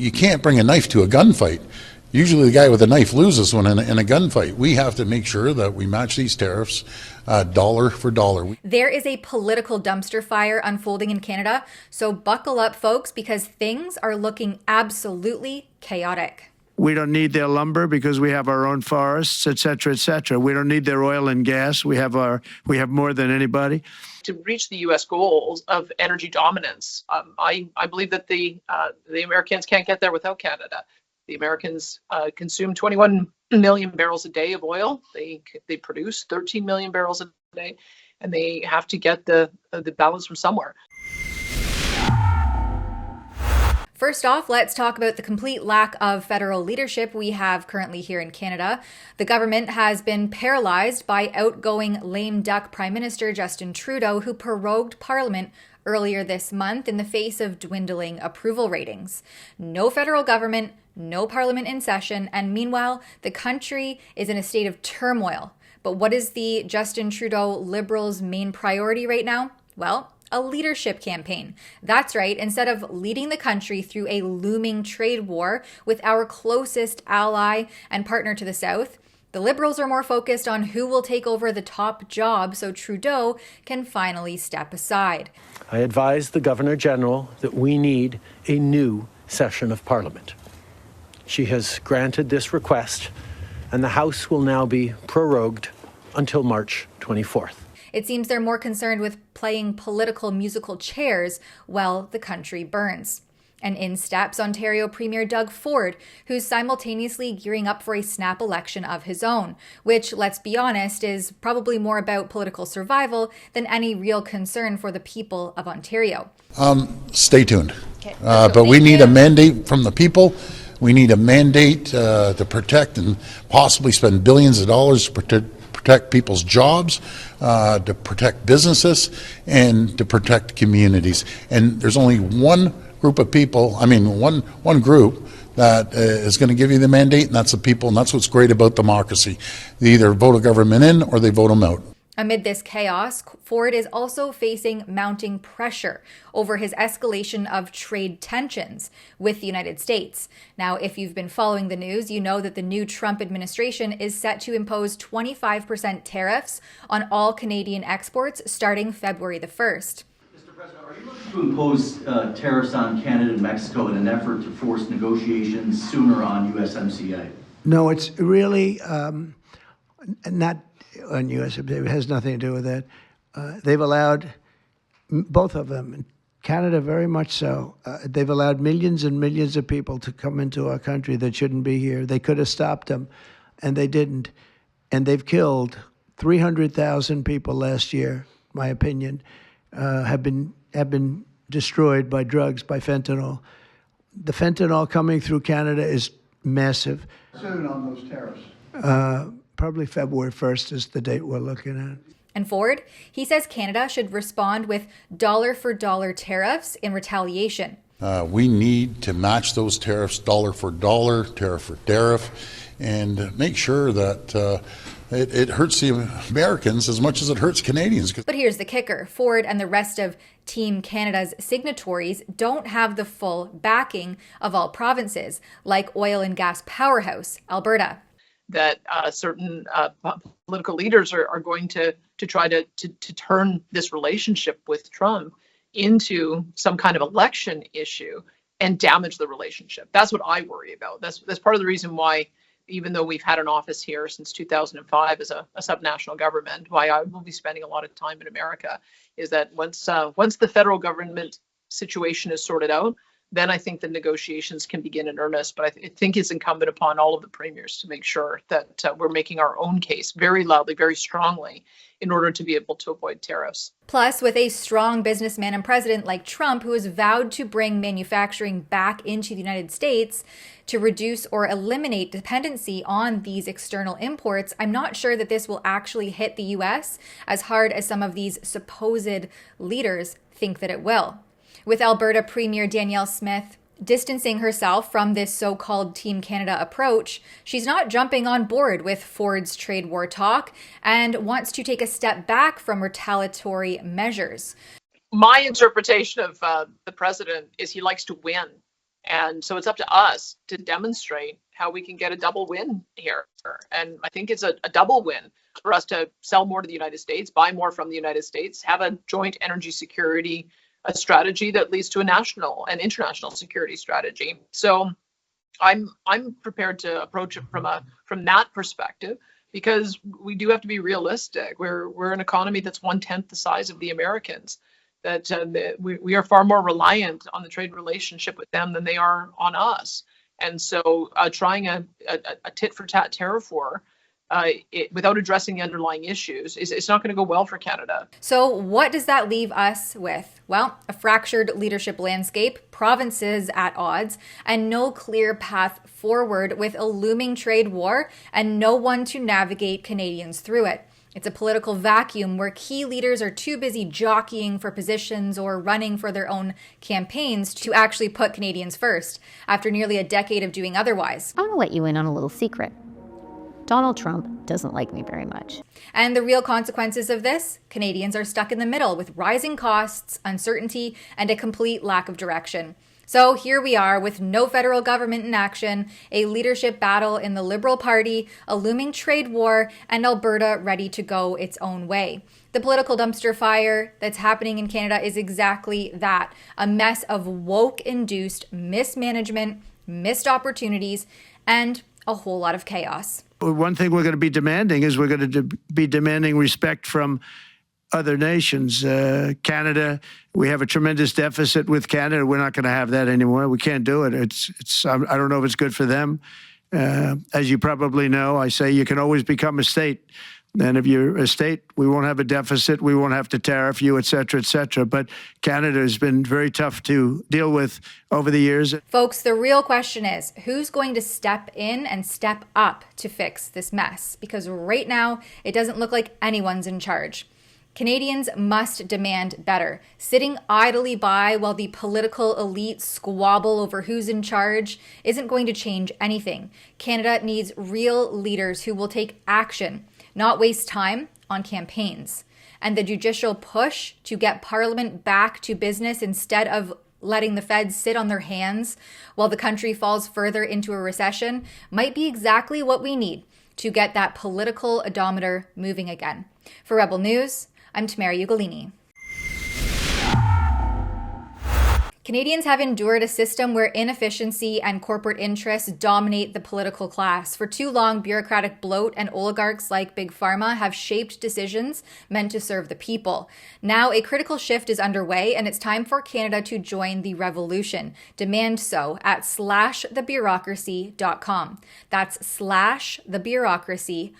you can't bring a knife to a gunfight. Usually the guy with a knife loses when in a gunfight. We have to make sure that we match these tariffs dollar for dollar. There is a political dumpster fire unfolding in Canada, so buckle up, folks, because things are looking absolutely chaotic. We don't need their lumber because we have our own forests, et cetera, et cetera. We don't need their oil and gas. We have more than anybody. To reach the U.S. goals of energy dominance, I believe that the Americans can't get there without Canada. The Americans consume 21 million barrels a day of oil. They produce 13 million barrels a day, and they have to get the balance from somewhere. First off, let's talk about the complete lack of federal leadership we have currently here in Canada. The government has been paralyzed by outgoing lame duck Prime Minister Justin Trudeau, who prorogued Parliament earlier this month in the face of dwindling approval ratings. No federal government, no Parliament in session, and meanwhile, the country is in a state of turmoil. But what is the Justin Trudeau Liberals' main priority right now? Well, a leadership campaign. That's right. Instead of leading the country through a looming trade war with our closest ally and partner to the south, the Liberals are more focused on who will take over the top job so Trudeau can finally step aside. I advise the Governor-General that we need a new session of Parliament. She has granted this request, and the House will now be prorogued until March 24th. It seems they're more concerned with playing political musical chairs while the country burns. And in steps Ontario Premier Doug Ford, who's simultaneously gearing up for a snap election of his own, which, let's be honest, is probably more about political survival than any real concern for the people of Ontario. Stay tuned. Okay. But we need a mandate from the people. We need a mandate to protect and possibly spend billions of dollars to protect people's jobs, to protect businesses, and to protect communities. And there's only one group of people, one group that is going to give you the mandate, and that's the people, and that's what's great about democracy. They either vote a government in or they vote them out. Amid this chaos, Ford is also facing mounting pressure over his escalation of trade tensions with the United States. Now, if you've been following the news, you know that the new Trump administration is set to impose 25% tariffs on all Canadian exports starting February the 1st. Mr. President, are you looking to impose tariffs on Canada and Mexico in an effort to force negotiations sooner on USMCA? No, it's really not on USMCA. It has nothing to do with that. They've allowed, both of them, Canada very much so, they've allowed millions and millions of people to come into our country that shouldn't be here. They could have stopped them, and they didn't. And they've killed 300,000 people last year, my opinion, have been destroyed by drugs, by fentanyl. The fentanyl coming through Canada is massive. Soon on those tariffs. Probably February 1st is the date we're looking at. And Ford, he says Canada should respond with dollar-for-dollar tariffs in retaliation. We need to match those tariffs dollar for dollar, tariff for tariff, and make sure that it hurts the Americans as much as it hurts Canadians. But here's the kicker. Ford and the rest of Team Canada's signatories don't have the full backing of all provinces, like oil and gas powerhouse Alberta. That certain political leaders are going to try to turn this relationship with Trump into some kind of election issue and damage the relationship. That's what I worry about. That's part of the reason why, even though we've had an office here since 2005 as a subnational government, why I will be spending a lot of time in America, is that once the federal government situation is sorted out, then I think the negotiations can begin in earnest. But I think it's incumbent upon all of the premiers to make sure that we're making our own case very loudly, very strongly, in order to be able to avoid tariffs. Plus, with a strong businessman and president like Trump, who has vowed to bring manufacturing back into the United States to reduce or eliminate dependency on these external imports, I'm not sure that this will actually hit the U.S. as hard as some of these supposed leaders think that it will. With Alberta Premier Danielle Smith distancing herself from this so-called Team Canada approach, she's not jumping on board with Ford's trade war talk and wants to take a step back from retaliatory measures. My interpretation of the president is he likes to win. And so it's up to us to demonstrate how we can get a double win here. And I think it's a double win for us to sell more to the United States, buy more from the United States, have a joint energy security a strategy that leads to a national and international security strategy. So I'm prepared to approach it from that perspective, because we do have to be realistic. We're an economy that's 1/10 the size of the Americans. That we are far more reliant on the trade relationship with them than they are on us. And so trying a tit for tat tariff war without addressing the underlying issues, it's not going to go well for Canada. So what does that leave us with? Well, a fractured leadership landscape, provinces at odds, and no clear path forward, with a looming trade war and no one to navigate Canadians through it. It's a political vacuum where key leaders are too busy jockeying for positions or running for their own campaigns to actually put Canadians first, after nearly a decade of doing otherwise. I want to let you in on a little secret. Donald Trump doesn't like me very much. And the real consequences of this? Canadians are stuck in the middle with rising costs, uncertainty, and a complete lack of direction. So here we are with no federal government in action, a leadership battle in the Liberal Party, a looming trade war, and Alberta ready to go its own way. The political dumpster fire that's happening in Canada is exactly that, a mess of woke-induced mismanagement, missed opportunities, and a whole lot of chaos. One thing we're going to be demanding is we're going to be demanding respect from other nations. Canada, we have a tremendous deficit with Canada. We're not going to have that anymore. We can't do it. I don't know if it's good for them. As you probably know, I say you can always become a state. And if you're a state, we won't have a deficit. We won't have to tariff you, et cetera, et cetera. But Canada has been very tough to deal with over the years. Folks, the real question is, who's going to step in and step up to fix this mess? Because right now, it doesn't look like anyone's in charge. Canadians must demand better. Sitting idly by while the political elite squabble over who's in charge isn't going to change anything. Canada needs real leaders who will take action, not waste time on campaigns. And the judicial push to get Parliament back to business instead of letting the feds sit on their hands while the country falls further into a recession might be exactly what we need to get that political odometer moving again. For Rebel News, I'm Tamara Ugolini. Canadians have endured a system where inefficiency and corporate interests dominate the political class. For too long, bureaucratic bloat and oligarchs like Big Pharma have shaped decisions meant to serve the people. Now, a critical shift is underway, and it's time for Canada to join the revolution. Demand so at /thebureaucracy.com. That's /thebureaucracy.com.